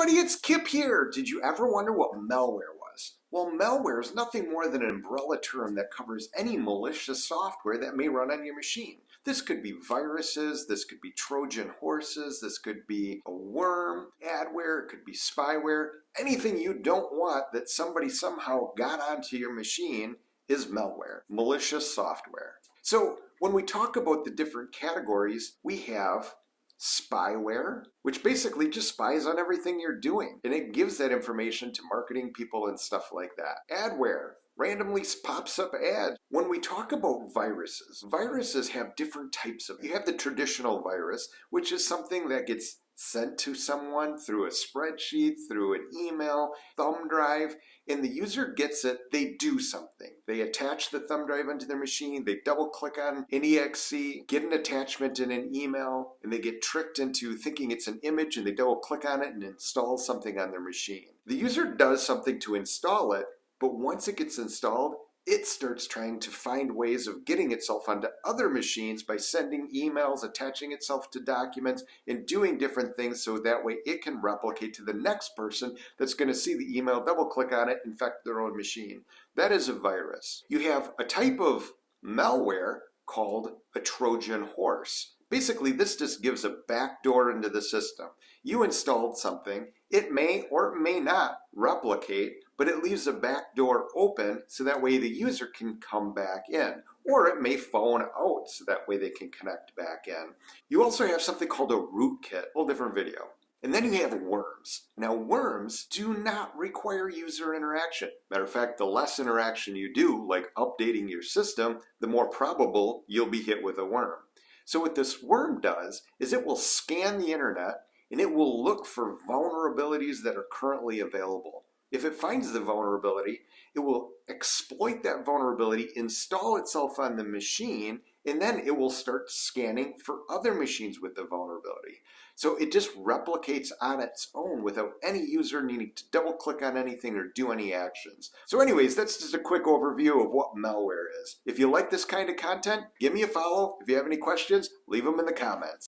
everybody, it's Kip here. Did you ever wonder what malware was? Well, malware is nothing more than an umbrella term that covers any malicious software that may run on your machine. This could be viruses, this could be Trojan horses, this could be a worm, adware, it could be spyware. Anything you don't want that somebody somehow got onto your machine is malware, malicious software. So when we talk about the different categories, we have spyware, which basically just spies on everything you're doing, and it gives that information to marketing people and stuff like that. Adware randomly pops up ads. When we talk about viruses have different types of. You have the traditional virus, which is something that gets sent to someone through a spreadsheet, through an email, thumb drive, and the user gets it, they do something. They attach the thumb drive into their machine, they double click on an exe, get an attachment in an email, and they get tricked into thinking it's an image, and they double click on it and install something on their machine. The user does something to install it, but once it gets installed, it starts trying to find ways of getting itself onto other machines by sending emails, attaching itself to documents, and doing different things so that way it can replicate to the next person that's going to see the email, double click on it, infect their own machine. That is a virus. You have a type of malware called a Trojan horse. Basically, this just gives a backdoor into the system. You installed something, it may or may not replicate, but it leaves a back door open so that way the user can come back in. Or it may phone out so that way they can connect back in. You also have something called a rootkit, a whole different video. And then you have worms. Now worms do not require user interaction. Matter of fact, the less interaction you do, like updating your system, the more probable you'll be hit with a worm. So what this worm does is it will scan the internet and it will look for vulnerabilities that are currently available. If it finds the vulnerability, it will exploit that vulnerability, install itself on the machine, and then it will start scanning for other machines with the vulnerability. So it just replicates on its own without any user needing to double click on anything or do any actions. So anyways, that's just a quick overview of what malware is. If you like this kind of content, give me a follow. If you have any questions, leave them in the comments.